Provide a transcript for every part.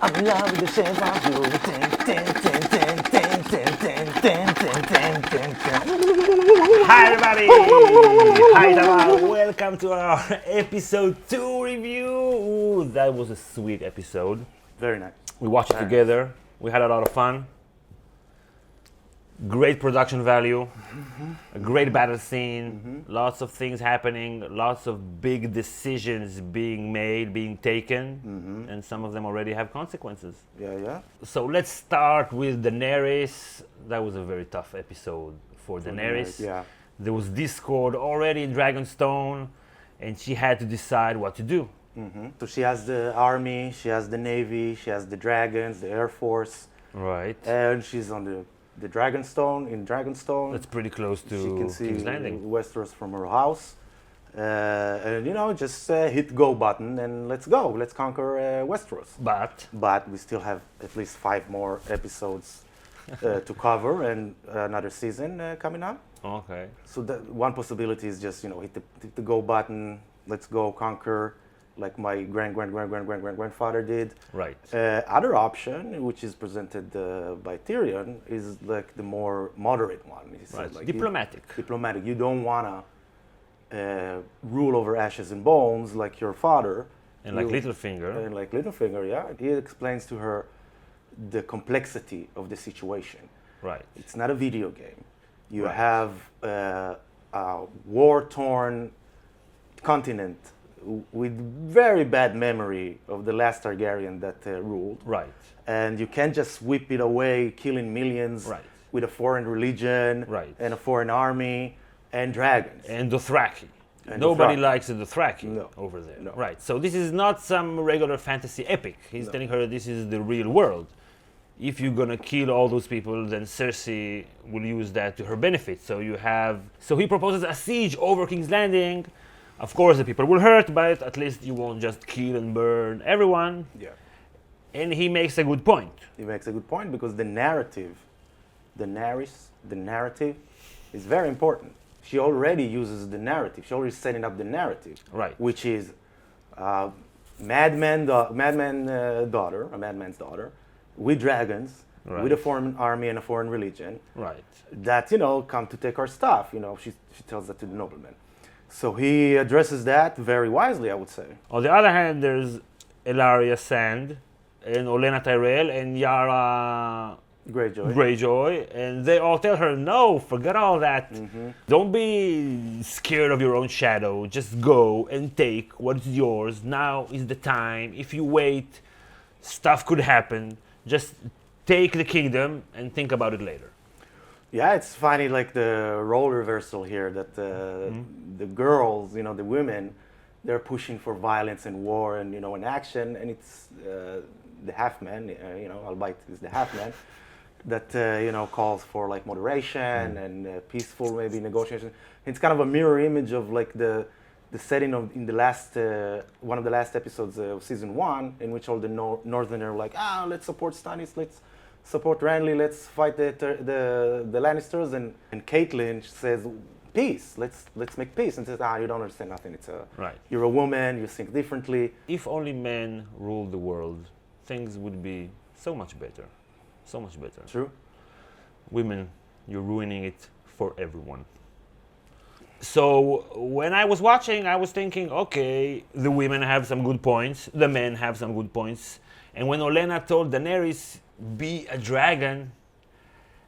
I'm in love with the shape of you. Hi everybody! Hi Tama! Welcome to our episode 2 review. Ooh, that was a sweet episode. Very nice. We watched it together. We had a lot of fun. Great production value, a great battle scene, lots of things happening, lots of big decisions being made, being taken, and some of them already have consequences. Yeah. So let's start with Daenerys. That was a very tough episode for Daenerys. Yeah. There was discord already in Dragonstone, and she had to decide what to do. So she has the army, she has the navy, she has the dragons, the air force, Right. and she's on the Dragonstone. In Dragonstone, That's pretty close to she can see King's Landing. Westeros from her house, and just hit go button and let's go. Let's conquer Westeros. But We still have at least 5 more episodes to cover and another season coming up. okay. So one possibility is just hit the go button. Let's go conquer, like my grandfather did. Right. Other option, which is presented by Tyrion, is like the more moderate one. He said, Right. like, Diplomatic. Diplomatic. You don't wanna rule over ashes and bones like your father. And like You- Littlefinger. And like Littlefinger, yeah. He explains to her the complexity of the situation. Right. It's not a video game. You Right. have a war-torn continent with very bad memory of the last Targaryen that ruled. Right. And you can't just sweep it away, killing millions Right. with a foreign religion Right. and a foreign army and dragons. And Dothraki. And Nobody Dothraki. likes the Dothraki No. over there. No. Right. So this is not some regular fantasy epic. He's No. telling her this is the real world. If you're gonna kill all those people, then Cersei will use that to her benefit. So he proposes a siege over King's Landing. Of course, the people will hurt, but at least you won't just kill and burn everyone. Yeah. And he makes a good point. He makes a good point because the narrative is very important. She already uses the narrative. She's already setting up the narrative. Right. Which is madman's daughter, with dragons, Right. with a foreign army and a foreign religion, Right. that come to take our stuff. She tells that to the nobleman. So he addresses that very wisely, I would say. On the other hand, there's Arya Sand and Olenna Tyrell and Yara Greyjoy. Greyjoy, and they all tell her, no, forget all that. Don't be scared of your own shadow. Just go and take what's yours. Now is the time. If you wait, stuff could happen. Just take the kingdom and think about it later. Yeah, it's funny, like the role reversal here, that the girls, the women, they're pushing for violence and war and, and action, and it's the half-man, albeit is the half-man, that, calls for like moderation and peaceful maybe negotiation. It's kind of a mirror image of like the setting in the last, one of the last episodes of season 1, in which all the Northerners are like, let's support Stannis, let's support Renly, let's fight the Lannisters, and Caitlyn says, peace, let's make peace, and says, you don't understand nothing, Right. you're a woman, you think differently. If only men ruled the world, things would be so much better. So much better. True. Women, you're ruining it for everyone. So when I was watching, I was thinking, okay, the women have some good points, the men have some good points. And when Olenna told Daenerys, be a dragon,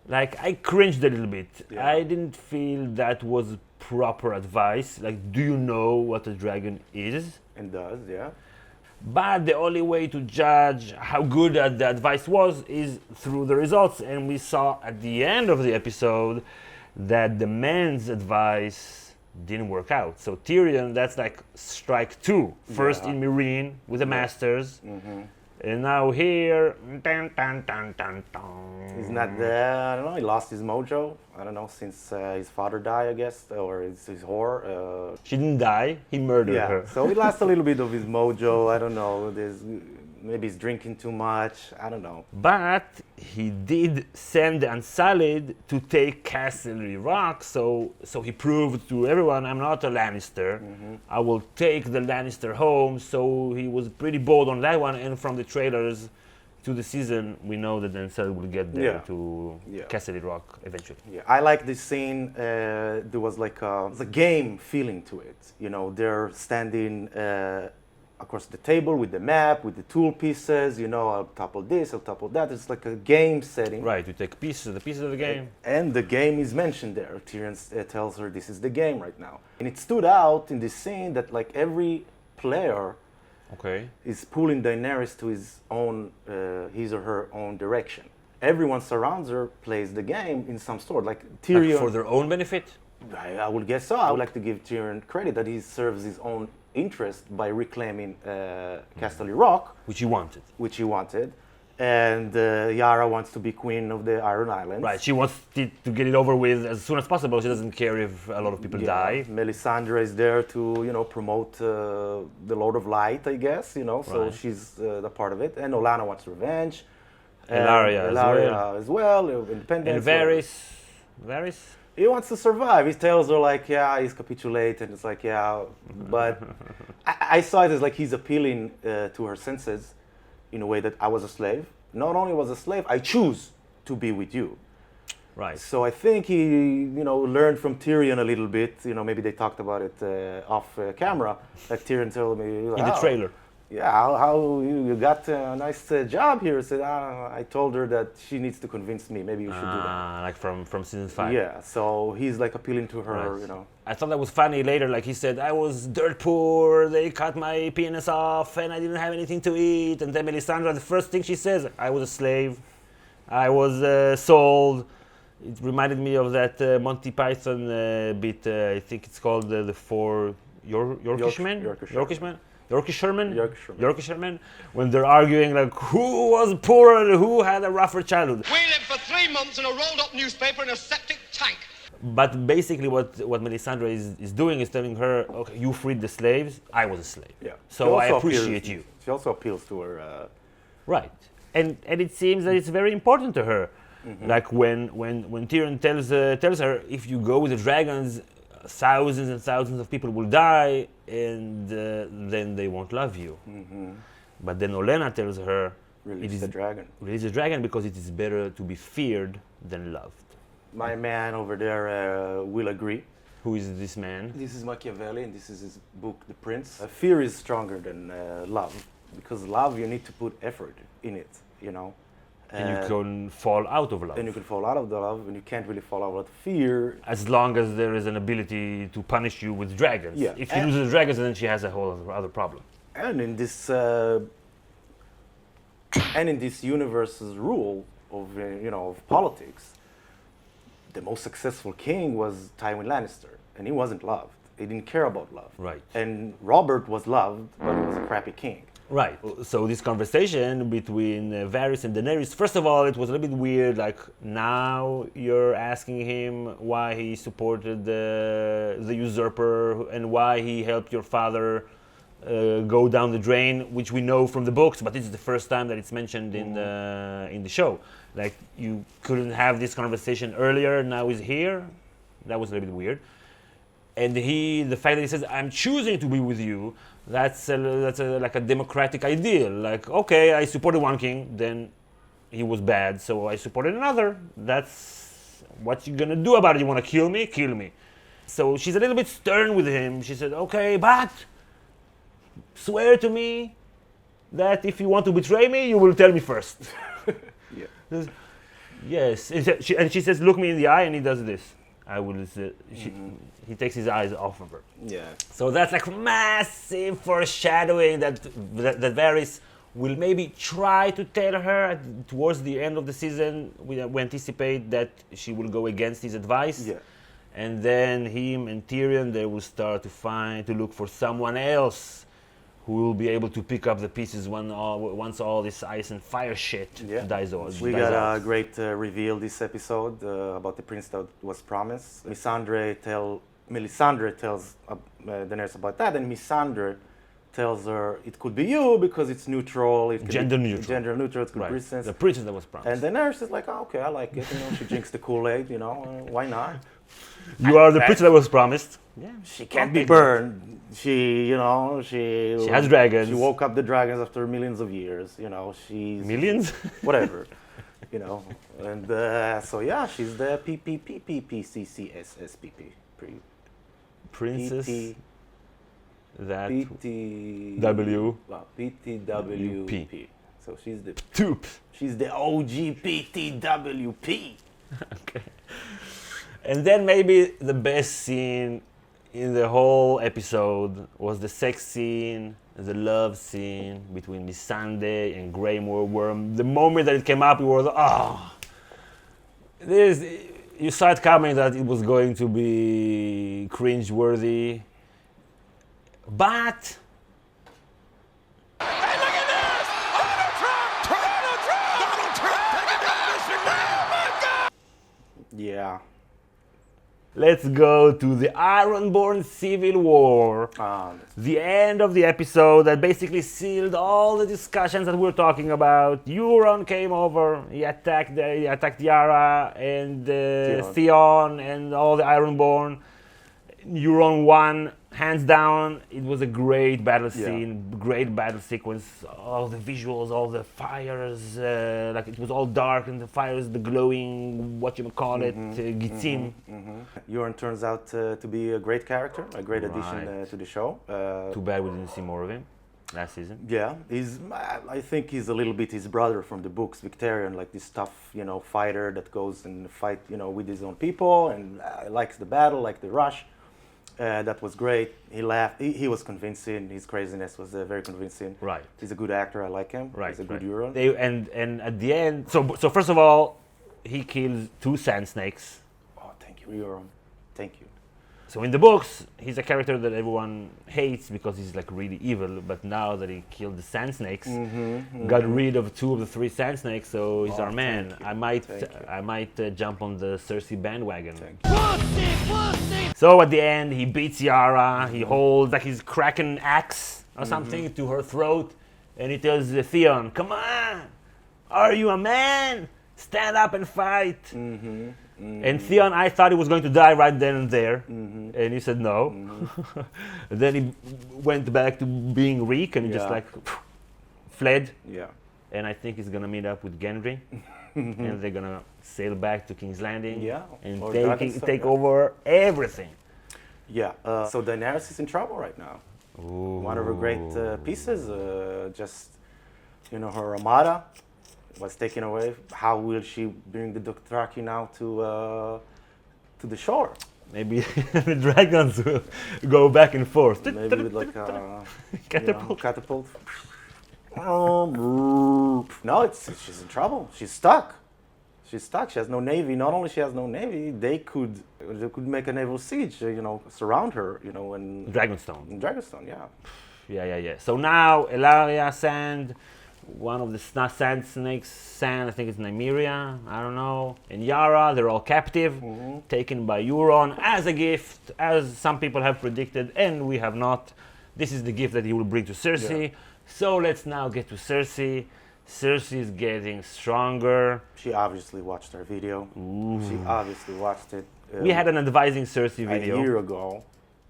like I cringed a little bit. Yeah. I didn't feel that was proper advice. Like, do you know what a dragon is? And does, yeah. But the only way to judge how good the advice was is through the results. And we saw at the end of the episode that the men's advice didn't work out. So Tyrion, that's like strike 2. First in Meereen with the Masters. And now here, dun, dun, dun, dun, dun. He's not there, I don't know, he lost his mojo, I don't know, since his father died, I guess, or his whore. She didn't die, he murdered her. So he lost a little bit of his mojo, I don't know, maybe he's drinking too much, I don't know. But he did send the Unsullied to take Castle Rock, so he proved to everyone, I'm not a Lannister. I will take the Lannister home. So he was pretty bold on that one, and from the trailers, to the season, we know that Denzel will get there Yeah. to Yeah. Castle Rock eventually. Yeah, I like this scene. There was like a game feeling to it. You know, they're standing across the table with the map, with the tool pieces. You know, I'll topple this, I'll topple that. It's like a game setting. Right, you take the pieces of the game. And the game is mentioned there. Tyrion tells her this is the game right now. And it stood out in this scene that like every player Okay. is pulling Daenerys to his or her own direction. Everyone surrounds her, plays the game in some sort. Like Tyrion, Like for their own benefit? I would guess so. I would like to give Tyrion credit that he serves his own interest by reclaiming Castle Rock, Which you wanted. which he wanted. And Yara wants to be queen of the Iron Islands. Right, she wants to get it over with as soon as possible. She doesn't care if a lot of people die. Melisandre is there to, promote the Lord of Light, I guess, so Right. she's the part of it. And Olenna wants revenge. And Arya as well, independence. And Varys? He wants to survive. He tells her, like, yeah, he's capitulate, and it's like, yeah. But I saw it as like he's appealing to her senses in a way that I was a slave. Not only was a slave, I choose to be with you. Right. So I think he, learned from Tyrion a little bit. Maybe they talked about it off camera. Like Tyrion told me In the trailer. Yeah, how you got a nice job here. I said, I told her that she needs to convince me. Maybe you should do that. Like from season 5. Yeah, so he's like appealing to her, Right. I thought that was funny later. Like he said, I was dirt poor. They cut my penis off, and I didn't have anything to eat. And then Melisandre, the first thing she says, I was a slave. I was sold. It reminded me of that Monty Python bit. I think it's called the Four Yorkishmen. Yorkshiremen, when they're arguing like who was poorer and who had a rougher childhood. We lived for 3 months in a rolled-up newspaper in a septic tank. But basically what Melisandre is doing is telling her, okay, you freed the slaves, I was a slave. Yeah. So I appreciate you. She also appeals to her. Right. And it seems that it's very important to her. Mm-hmm. Like when Tyrion tells her, if you go with the dragons, thousands and thousands of people will die, and then they won't love you. Mm-hmm. But then Olenna tells her, Release the dragon. Release the dragon because it is better to be feared than loved. My man over there will agree. Who is this man? This is Machiavellian. This is his book, The Prince. Fear is stronger than love, because love you need to put effort in it, And you can fall out of love. And you can fall out of the love, and you can't really fall out of fear. As long as there is an ability to punish you with dragons. Yeah. If she loses dragons, then she has a whole other problem. And in this, universe's rule of politics, the most successful king was Tywin Lannister, and he wasn't loved. He didn't care about love. Right. And Robert was loved, but he was a crappy king. Right. So this conversation between Varys and Daenerys, first of all, it was a little bit weird. Like now you're asking him why he supported the usurper and why he helped your father go down the drain, which we know from the books, but this is the first time that it's mentioned in the show. Like you couldn't have this conversation earlier. Now he's here. That was a little bit weird. And the fact that he says, "I'm choosing to be with you." That's like a democratic ideal. Like, okay, I supported one king, then he was bad, so I supported another. That's what you're gonna do about it. You wanna kill me? Kill me. So she's a little bit stern with him. She said, okay, but swear to me that if you want to betray me, you will tell me first. Yeah. Yes. And she says, look me in the eye, and he does this. He takes his eyes off of her. Yeah. So that's like massive foreshadowing that Varys will maybe try to tell her towards the end of the season. We anticipate that she will go against his advice. Yeah. And then him and Tyrion, they will start to look for someone else who will be able to pick up the pieces once all this ice and fire shit dies off. We got a great reveal this episode about the prince that was promised. Melisandre tells Daenerys about that, and Melisandre tells her it could be you because it's neutral. It Gender neutral. Gender neutral. It's good princess. The princess that was promised. And Daenerys is like, oh, okay, I like it. She drinks the Kool-Aid. Why not? You are the prince that was promised. Yeah. She can't be burned. She has dragons. She woke up the dragons after millions of years. She's Millions? whatever. And so yeah, she's the PPPPPCCSSPP. Princess. That PTW. PTWP. So she's the Toop. She's the OG PTWP. Okay. And then maybe the best scene in the whole episode was the sex scene, the love scene between Missandei and Greymore, where the moment that it came up, it was, you saw it coming that it was going to be cringe-worthy. But Hey, look at this! Donald Trump! Donald Trump! Taking down Michigan! Oh my God! Yeah. let's go to the Ironborn Civil War. The end of the episode that basically sealed all the discussions that we're talking about. Euron came over, he attacked Yara and Theon and all the Ironborn. Euron won, hands down. It was a great battle scene, great battle sequence. All the visuals, all the fires, like it was all dark and the fires, the glowing, Gitzim. Euron turns out to be a great character, a great addition to the show. Too bad we didn't see more of him last season. Yeah, I think he's a little bit his brother from the books, Victorian, like this tough, fighter that goes and fight, with his own people and likes the battle, like the rush. That was great. He laughed. He was convincing. His craziness was very convincing. Right. He's a good actor. I like him. Right. He's a good Euron. And at the end, so first of all, he kills 2 sand snakes. Oh, thank you, Euron. Thank you. So in the books, he's a character that everyone hates because he's like really evil. But now that he killed the sand snakes, got rid of 2 of the 3 sand snakes, so he's our man. I might jump on the Cersei bandwagon. So at the end, he beats Yara. He holds like his kraken axe or something to her throat, and he tells Theon, "Come on, are you a man? Stand up and fight." And Theon, I thought he was going to die right then and there, and he said no. Then he went back to being Reek and just like fled. Yeah. And I think he's gonna meet up with Gendry, and they're gonna sail back to King's Landing and take over everything. Yeah. So Daenerys is in trouble right now. Ooh. One of her great pieces, her armada was taken away. How will she bring the Dothraki now to the shore? Maybe the dragons will go back and forth. Maybe with like a catapult. No, she's in trouble. She's stuck. She has no navy. Not only she has no navy, they could make a naval siege. Surround her. And Dragonstone. in Dragonstone, yeah. Yeah. So now Elaria Sand, one of the sand snakes, I think it's Nymeria, I don't know, and Yara, they're all captive, taken by Euron as a gift, as some people have predicted, and we have not. This is the gift that he will bring to Cersei. Yeah. So let's now get to Cersei. Cersei is getting stronger. She obviously watched our video. Ooh. She obviously watched it. We had an advising Cersei video. A year ago.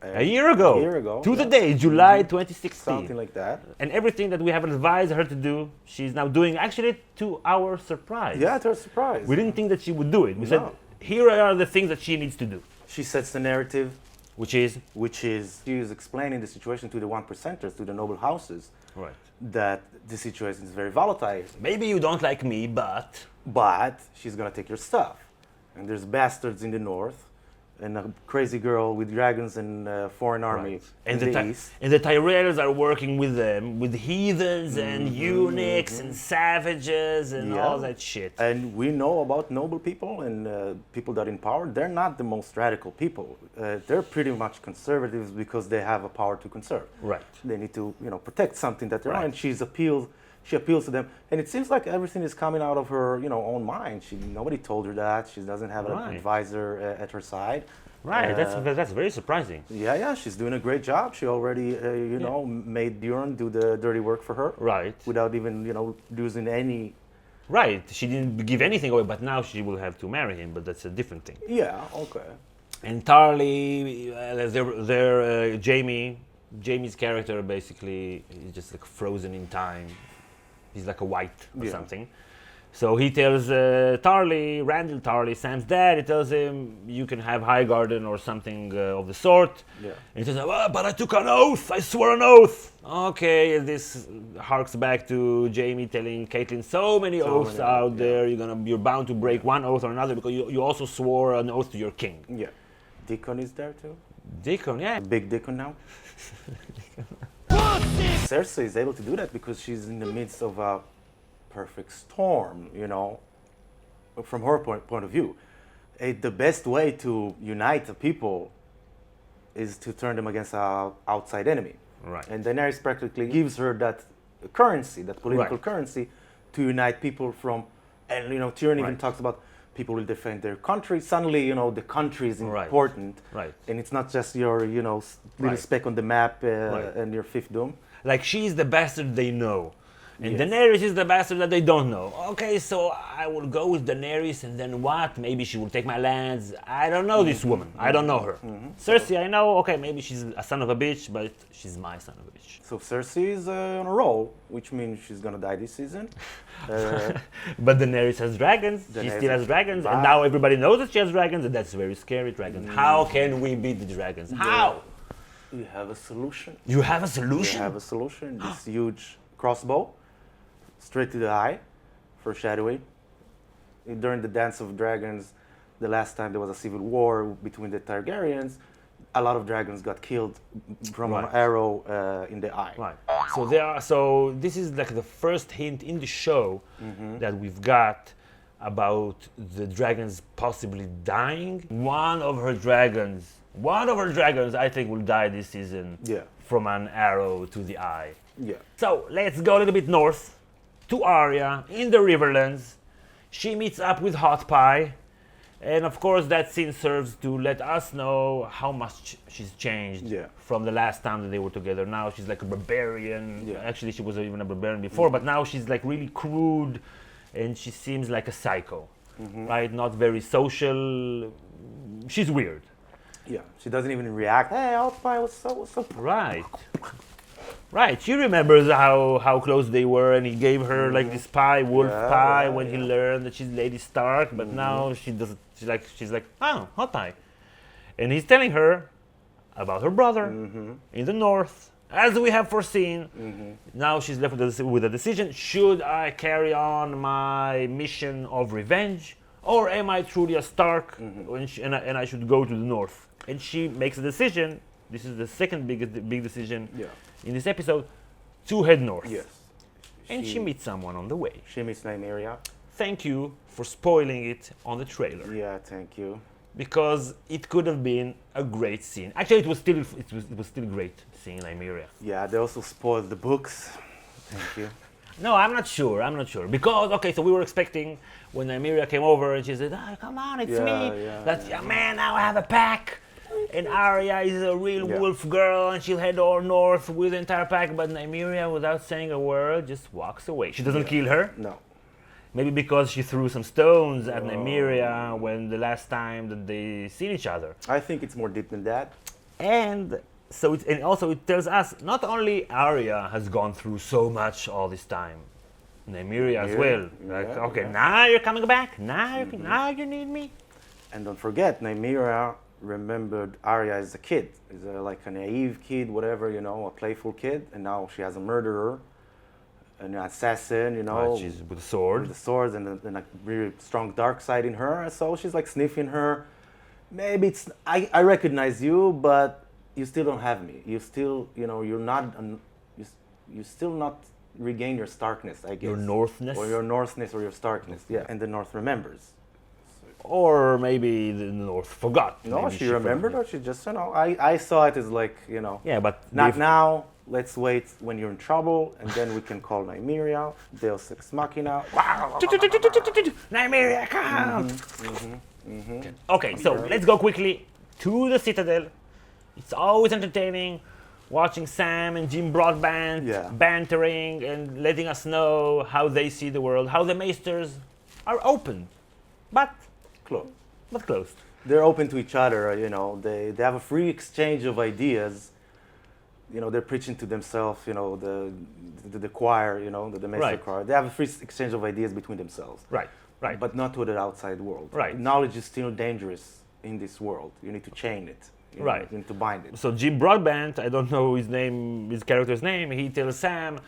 A year ago. To the day, July 2016. Something like that. And everything that we have advised her to do, she's now doing, actually to our surprise. Yeah, to our surprise. We didn't think that she would do it. We said, here are the things that she needs to do. She sets the narrative. Which is she is explaining the situation to the 1%ers, to the noble houses. Right. That the situation is very volatile. Maybe you don't like me, but she's gonna take your stuff. And there's bastards in the north, and a crazy girl with dragons and foreign army in the east. And the Tyrells are working with them, with heathens and eunuchs and savages and all that shit. And we know about noble people and people that are in power. They're not the most radical people. They're pretty much conservatives because they have a power to conserve. Right. They need to, protect something that they're on. And she appeals to them, and it seems like everything is coming out of her, own mind. Nobody told her that. She doesn't have an advisor at her side. Right, that's very surprising. Yeah, she's doing a great job. She already, made Euron do the dirty work for her. Right. Without even, losing any. Right, she didn't give anything away, but now she will have to marry him. But that's a different thing. Yeah. Okay. And Tarly, Jamie's character basically is just like frozen in time. He's like a white or something. So he tells Randall Tarly, Sam's dad, he tells him, you can have Highgarden or something of the sort. Yeah. And he says, well, but I took an oath, I swore an oath. Okay, and this harks back to Jamie telling Caitlyn, so many oaths out there, you're bound to break one oath or another because you also swore an oath to your king. Yeah. Deacon is there too. Deacon, yeah. Big Deacon now. Cersei is able to do that because she's in the midst of a perfect storm, from her point of view. The best way to unite the people is to turn them against an outside enemy. Right. And Daenerys practically gives her that currency, that political currency, to unite people from, and Tyrion even talks about people will defend their country. Suddenly, the country is important. Right. And it's not just your, little speck on the map and your fifth doom. Like she's the bastard they know. And Daenerys is the bastard that they don't know. Okay, so I will go with Daenerys and then what? Maybe she will take my lands. I don't know this woman. I don't know her. Cersei, I know, okay, maybe she's a son of a bitch, but she's my son of a bitch. So Cersei is on a roll, which means she's gonna die this season. But Daenerys has dragons. She still has dragons. And now everybody knows that she has dragons, and that's very scary, dragons. How can we beat the dragons? How? You have a solution. You have a solution? You have a solution. This huge crossbow, straight to the eye, foreshadowing. During the Dance of Dragons, the last time there was a civil war between the Targaryens, a lot of dragons got killed from an arrow in the eye. Right. So this is like the first hint in the show that we've got about the dragons possibly dying. One of her dragons, I think, will die this season from an arrow to the eye. Yeah. So let's go a little bit north to Arya in the Riverlands. She meets up with Hot Pie. And of course, that scene serves to let us know how much she's changed from the last time that they were together. Now she's like a barbarian. Yeah. Actually, she wasn't even a barbarian before, but now she's like really crude, and she seems like a psycho, right? Not very social. She's weird. Yeah, she doesn't even react. Hey, Hot Pie, what's up? Right. Right, she remembers how close they were, and he gave her like this pie, wolf pie, when he learned that she's Lady Stark. But now she doesn't. She's like, oh, Hot Pie, and he's telling her about her brother in the north, as we have foreseen. Now she's left with a decision: should I carry on my mission of revenge, or am I truly a Stark, and I should go to the north? And she makes a decision. This is the second big decision. In this episode, to head north. Yes. And she meets someone on the way. She meets Nymeria. Thank you for spoiling it on the trailer. Yeah, thank you. Because it could have been a great scene. Actually, it was still great seeing Nymeria. Yeah, they also spoiled the books. Thank you. No, I'm not sure. Because, okay, so we were expecting when Nymeria came over and she said, oh, come on, it's me. Man, now I have a pack. And Arya is a real wolf girl, and she'll head all north with the entire pack. But Nymeria, without saying a word, just walks away. She doesn't kill her. No. Maybe because she threw some stones at Nymeria when the last time that they seen each other. I think it's more deep than that. And so, also it tells us not only Arya has gone through so much all this time, Nymeria as well. Now you're coming back. Now you need me. And don't forget, Nymeria remembered Arya as a kid, like a naive kid, whatever, a playful kid, and now she has a murderer, an assassin, Right, she's with a sword. With a sword and a really strong dark side in her, so she's like sniffing her. Maybe it's, I recognize you, but you still don't have me. You still, you're not, you still not regain your Starkness, I guess. Your Northness? Or your Northness or your Starkness, and the North remembers. Or maybe the North forgot. No, Maybe she remembered, or she just, I saw it as like, Yeah, but not now. Let's wait when you're in trouble, and then we can call Nymeria. Deus Ex Machina. Nymeria, come! Okay, so let's go quickly to the Citadel. It's always entertaining watching Sam and Jim Broadbent bantering and letting us know how they see the world, how the Maesters are open, but Close. closed. they're open to each other. You know, they have a free exchange of ideas. You know, they're preaching to themselves. You know, the choir. You know, the Maester Right. choir. They have a free exchange of ideas between themselves. Right. Right. But not to the outside world. Right. Knowledge is still dangerous in this world. You need to chain it. You Right. need to bind it. So Jim Broadbent, I don't know his character's name. He tells Sam,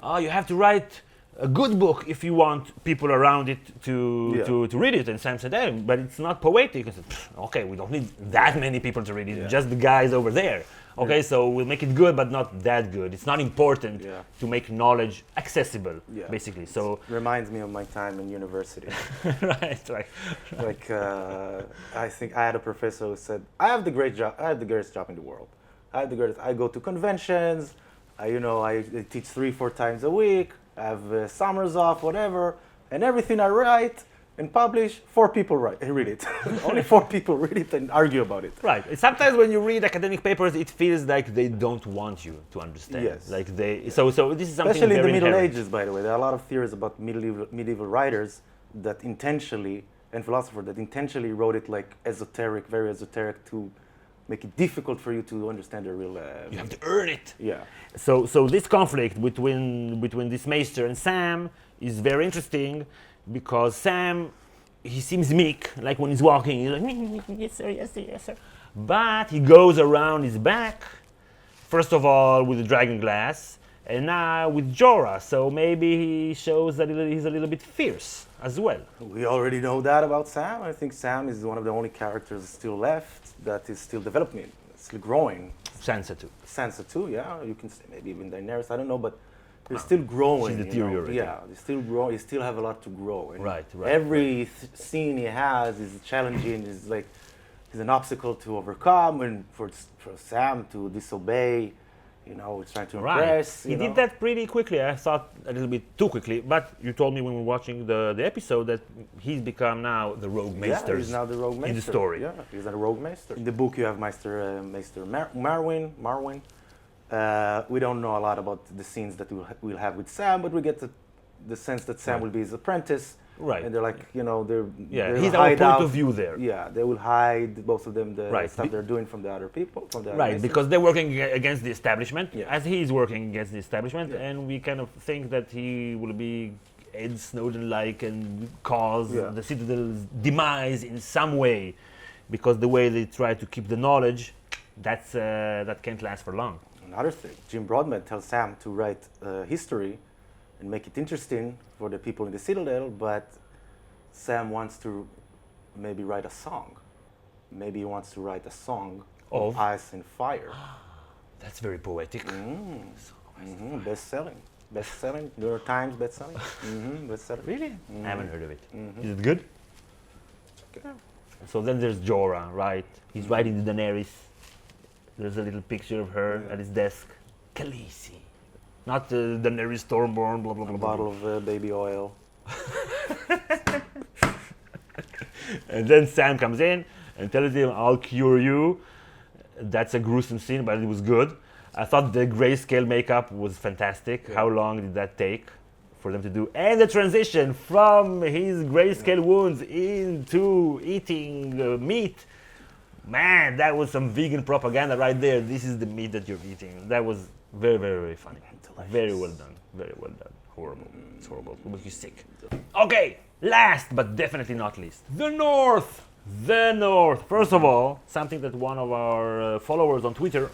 "Oh, you have to write a good book if you want people around it to read it." And Sam said, "Hey, but it's not poetic." I said, "Okay, we don't need that many people to read it. Yeah. Just the guys over there. Okay, so we'll make it good, but not that good. It's not important to make knowledge accessible, basically." So Reminds me of my time in university. right, right. Like I think I had a professor who said, "I have the greatest job in the world. I go to conventions. I teach 3-4 times a week. I have summers off, whatever, and everything I write and publish, 4 people read it. Only 4 people read it and argue about it." Right. And sometimes when you read academic papers, it feels like they don't want you to understand. Yes. Like so this is something Especially in the very Middle inherent. Ages, by the way. There are a lot of theories about medieval writers that intentionally, and philosophers that intentionally wrote it like esoteric, very esoteric, to make it difficult for you to understand the real. You have to earn it. Yeah. So this conflict between this Maester and Sam is very interesting because Sam, he seems meek, like when he's walking, he's like, "Yes sir, yes sir, yes sir." But he goes around his back, first of all with the dragon glass, and now with Jorah. So maybe he shows that he's a little bit fierce as well. We already know that about Sam. I think Sam is one of the only characters still left that is still developing, still growing. Sansa too. Sansa too, yeah. You can say maybe even Daenerys. I don't know, but they're still growing. She's you know. deteriorating. Yeah, they still grow. They still have a lot to grow. And Right. every scene he has is challenging. Is like he's an obstacle to overcome, and for Sam to disobey. He's trying to impress. He did that pretty quickly. I thought a little bit too quickly, but you told me when we were watching the episode that he's become now the rogue maester. Yeah, he's now the rogue maester in the story. Yeah, he's a rogue maester. In the book, you have Maester Marwyn. We don't know a lot about the scenes that we'll have with Sam, but we get the sense that Sam will be his apprentice. Right. And they're like, they're he's our point of view there. Yeah, they will hide, both of them, the Right. stuff they're doing from the other people. From the other Right, races. because they're working against the establishment, Yeah. as he is working against the establishment, Yeah. and we kind of think that he will be Ed Snowden-like and cause the Citadel's demise in some way, because the way they try to keep the knowledge, that can't last for long. Another thing, Jim Broadbent tells Sam to write history and make it interesting for the people in the Citadel, but Sam wants to maybe write a song. Maybe he wants to write a song of Ice and Fire. That's very poetic. Best-selling, New York Times best-selling. Best-selling. Really? I haven't heard of it. Is it good? Okay. So then there's Jorah, right? He's writing the Daenerys. There's a little picture of her at his desk. Khaleesi. Not the Daenerys Stormborn, blah, blah, blah, A blah. bottle of baby oil. And then Sam comes in and tells him, "I'll cure you." That's a gruesome scene, but it was good. I thought the grayscale makeup was fantastic. Yeah. How long did that take for them to do? And the transition from his grayscale wounds into eating meat. Man, that was some vegan propaganda right there. This is the meat that you're eating. That was very, very, very funny. Very well done. Very well done. Horrible. It's horrible. It makes you sick. Okay, last but definitely not least, the North. The North. First of all, something that one of our followers on Twitter,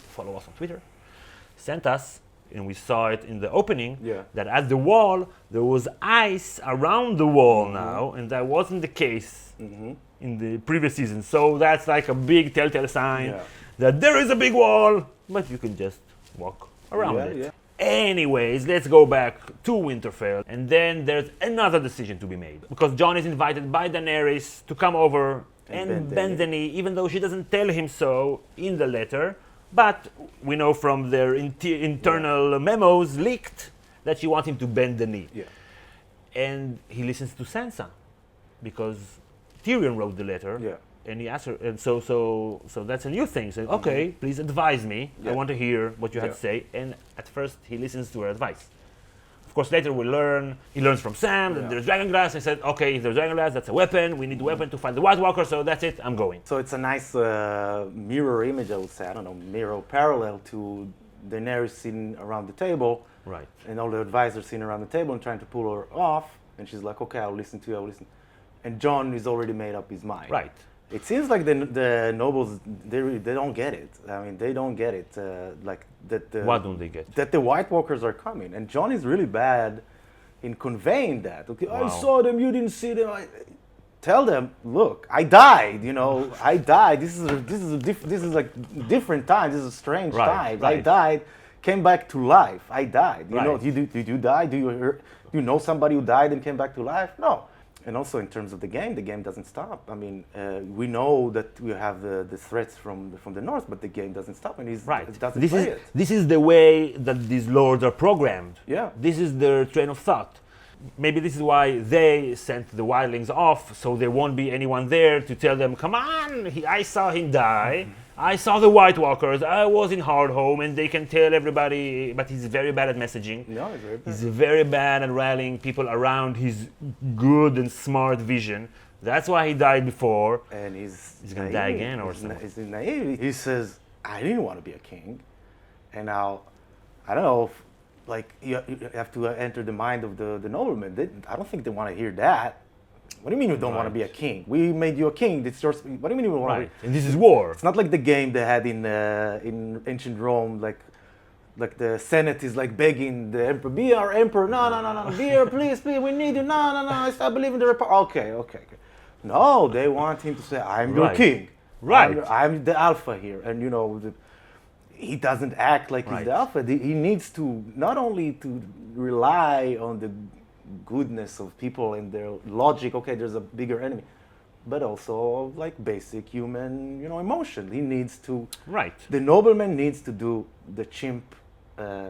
sent us, and we saw it in the opening, that at the wall there was ice around the wall now, and that wasn't the case in the previous season. So that's like a big telltale sign that there is a big wall, but you can just walk around it. Yeah. Anyways, let's go back to Winterfell, and then there's another decision to be made, because Jon is invited by Daenerys to come over and bend the knee, even though she doesn't tell him so in the letter. But we know from their internal memos leaked that she wants him to bend the knee. Yeah. And he listens to Sansa, because Tyrion wrote the letter. Yeah. And he asked her, and so that's a new thing. So, okay, please advise me. I want to hear what you have to say. And at first, he listens to her advice. Of course, later we learn, he learns from Sam that there's dragon glass. I said, okay, if there's dragon glass, that's a weapon. We need a weapon to fight the White Walker, so that's it, I'm going. So it's a nice mirror image, I would say. I don't know, mirror parallel to Daenerys sitting around the table. Right. And all the advisors sitting around the table and trying to pull her off. And she's like, okay, I'll listen to you, I'll listen. And Jon is already made up his mind. Right. It seems like the nobles, they don't get it. I mean, they don't get it. Like that. What don't they get? That the White Walkers are coming. And Jon is really bad in conveying that. Okay, I Wow. saw them, you didn't see them. Tell them, look, I died. I died. This is like different times. This is strange times. I right. died, came back to life. I died. You know, Right. did you die? Do you know somebody who died and came back to life? No. And also in terms of the game doesn't stop. I mean, we know that we have the threats from the north, but the game doesn't stop, and it doesn't This play is it. this is the way that these lords are programmed. Yeah. This is their train of thought. Maybe this is why they sent the wildlings off, so there won't be anyone there to tell them, come on, I saw him die. I saw the White Walkers. I was in Hardhome, and they can tell everybody, but he's very bad at messaging. No, it's very bad. He's very bad at rallying people around his good and smart vision. That's why he died before. And he's gonna naive. die again or He's something. He's naive. He says, I didn't want to be a king. And now, I don't know, like, you have to enter the mind of the noblemen. I don't think they want to hear that. What do you mean you don't want to be a king? We made you a king. It's yours. What do you mean you want to Right. be? And this is war. It's not like the game they had in ancient Rome, like the Senate is like begging the emperor, be our emperor. No, be here, please, we need you. No, I believe in the republic. Okay. No, they want him to say, I'm your Right. king. Right. I'm the alpha here. And he doesn't act like he's the alpha. He needs to not only to rely on the goodness of people and their logic, okay, there's a bigger enemy, but also like basic human, emotion. He needs to, Right. the nobleman needs to do the chimp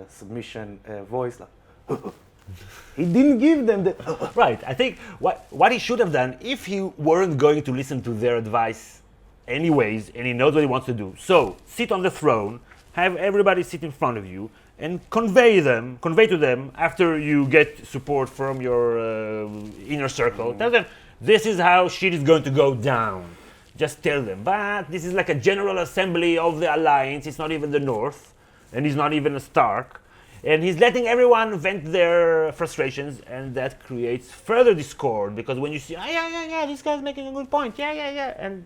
submission voice. Like, he didn't give them the, Right. I think what he should have done, if he weren't going to listen to their advice anyways, and he knows what he wants to do, so sit on the throne, have everybody sit in front of you, and convey to them after you get support from your inner circle. Tell them this is how shit is going to go down. Just tell them. But this is like a general assembly of the alliance. It's not even the North, and he's not even a Stark. And he's letting everyone vent their frustrations, and that creates further discord, because when you see, this guy's making a good point, and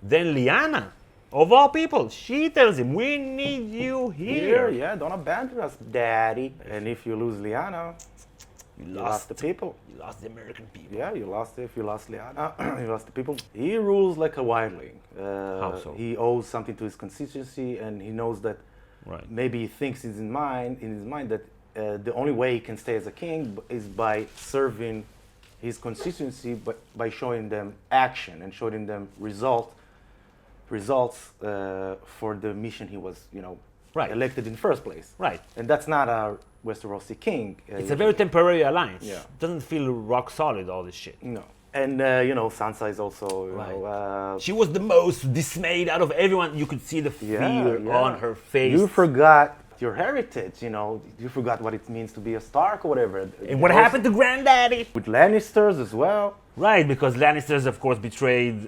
then Lyanna, of all people, she tells him, we need you here. don't abandon us, daddy. And if you lose Lyanna, you lost the people. You lost the American people. Yeah, if you lost Lyanna, you lost the people. He rules like a wildling. How so? He owes something to his constituency, and he knows that maybe he thinks in his mind that the only way he can stay as a king is by serving his constituency, but by showing them action and showing them results for the mission he was, elected in the first place. Right. And that's not a Westerosi king. It's a very temporary alliance. Yeah. It doesn't feel rock solid, all this shit. No. And, Sansa is also, She was the most dismayed out of everyone. You could see the fear on her face. You forgot your heritage, you forgot what it means to be a Stark or whatever. And what happened to Granddaddy? With Lannisters as well. Right, because Lannisters, of course, betrayed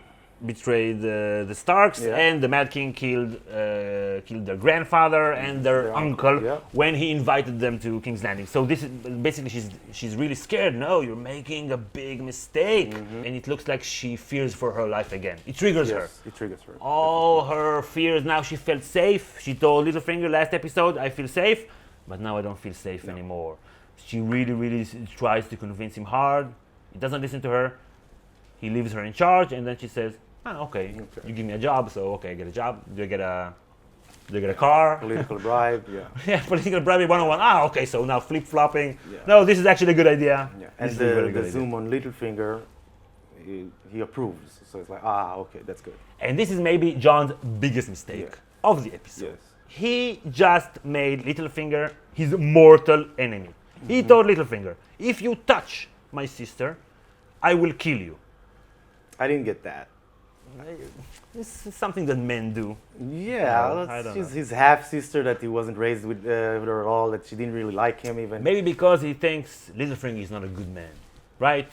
the Starks, and the Mad King killed their grandfather and their uncle when he invited them to King's Landing. So this is basically she's really scared. No, you're making a big mistake, and it looks like she fears for her life again. It triggers her. It triggers her. All her fears. Now she felt safe. She told Littlefinger last episode, "I feel safe," but now I don't feel safe anymore. She really tries to convince him hard. He doesn't listen to her. He leaves her in charge, and then she says, okay, you give me a job, so okay, I get a job. Do I get a car? Political bribe, Political bribe 101. Okay, so now flip-flopping. No, this is actually a good idea. Yeah. And the zoom on Littlefinger, he approves. So it's like, okay, that's good. And this is maybe Jon's biggest mistake of the episode. Yes. He just made Littlefinger his mortal enemy. He told Littlefinger, if you touch my sister, I will kill you. I didn't get that. This is something that men do. Yeah, No, I don't she's know. his half sister that he wasn't raised with her at all. That she didn't really like him even. Maybe because he thinks Littlefinger is not a good man, right?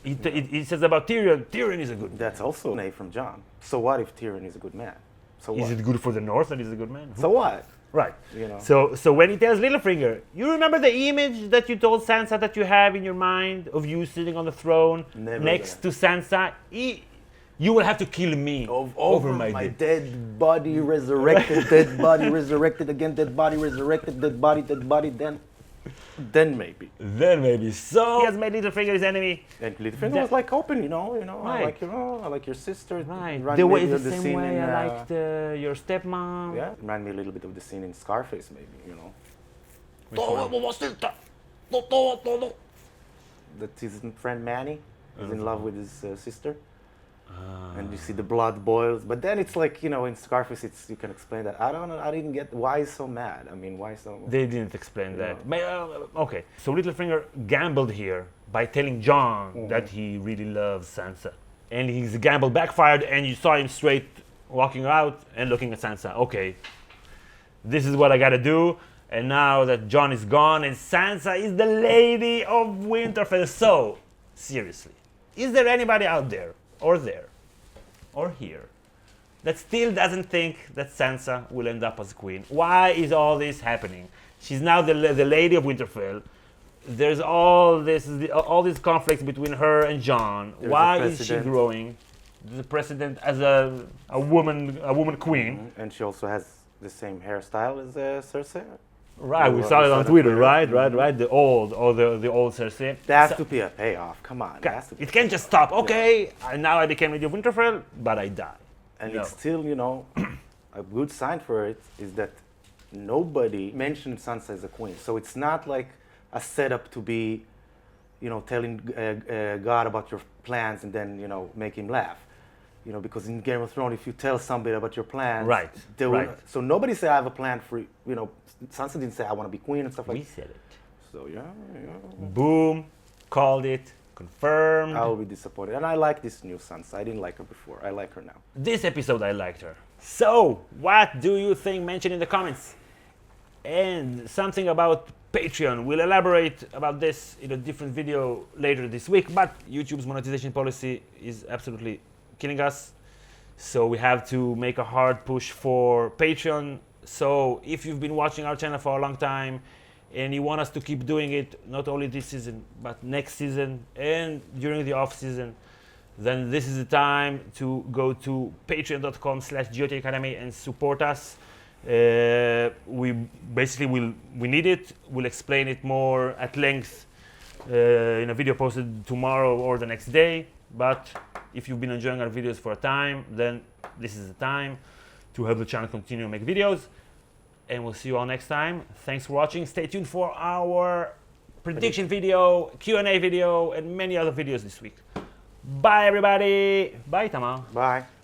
He says about Tyrion, Tyrion is a good man. That's also an A from John. So what if Tyrion is a good man? So what? Is it good for the North that he's a good man? So what? Right. You know. So when he tells Littlefinger, you remember the image that you told Sansa that you have in your mind of you sitting on the throne Never next to Sansa? You will have to kill me over my dead. dead body resurrected, dead body resurrected again, dead body resurrected, dead body, then maybe. Then maybe. So he has made Littlefinger his enemy. And Littlefinger was like open, you know, Right. I like your sister. Right. Remind The me way of the same scene way in, I liked your stepmom. Yeah, remind me a little bit of the scene in Scarface, maybe, you know. That his friend Manny is in love with his sister. And you see the blood boils, but then it's like, you know, in Scarface, you can explain that. I don't know, I didn't get why he's so mad. I mean, why so? They didn't explain Yeah. that. Okay, so Littlefinger gambled here by telling Jon that he really loves Sansa. And his gamble backfired, and you saw him straight walking out and looking at Sansa. Okay, this is what I gotta do. And now that Jon is gone and Sansa is the Lady of Winterfell. So, seriously, is there anybody out there, or here, that still doesn't think that Sansa will end up as queen? Why is all this happening? She's now the Lady of Winterfell. There's all these conflicts between her and Jon. There's Why a is she precedent. growing? The precedent as a woman queen. And she also has the same hairstyle as Cersei. Right, we Well, saw we it saw on that Twitter, Twitter. right? The old Cersei. There has So- to be a payoff. Come on. There has to be. It can't just stop. Okay, now I became Lady of Winterfell, but I die. And No. it's still, you know, a good sign for it is that nobody mentioned Sansa as a queen. So it's not like a setup to be, you know, telling God about your plans and then, you know, make him laugh. You know, because in Game of Thrones, if you tell somebody about your plans, Right, they will, right. So nobody say I have a plan for, you know, Sansa didn't say I want to be queen and stuff like We that. said it. So yeah. Boom, called it, confirmed. I will be disappointed. And I like this new Sansa. I didn't like her before. I like her now. This episode I liked her. So, what do you think? Mention in the comments. And something about Patreon. We'll elaborate about this in a different video later this week, but YouTube's monetization policy is absolutely killing us. So we have to make a hard push for Patreon. So if you've been watching our channel for a long time and you want us to keep doing it, not only this season, but next season and during the off season, then this is the time to go to patreon.com/GOT Academy and support us. We basically we need it. We'll explain it more at length in a video posted tomorrow or the next day. But if you've been enjoying our videos for a time, then this is the time to help the channel continue to make videos. And we'll see you all next time. Thanks for watching. Stay tuned for our prediction video, Q&A video, and many other videos this week. Bye, everybody. Bye, Tamar. Bye.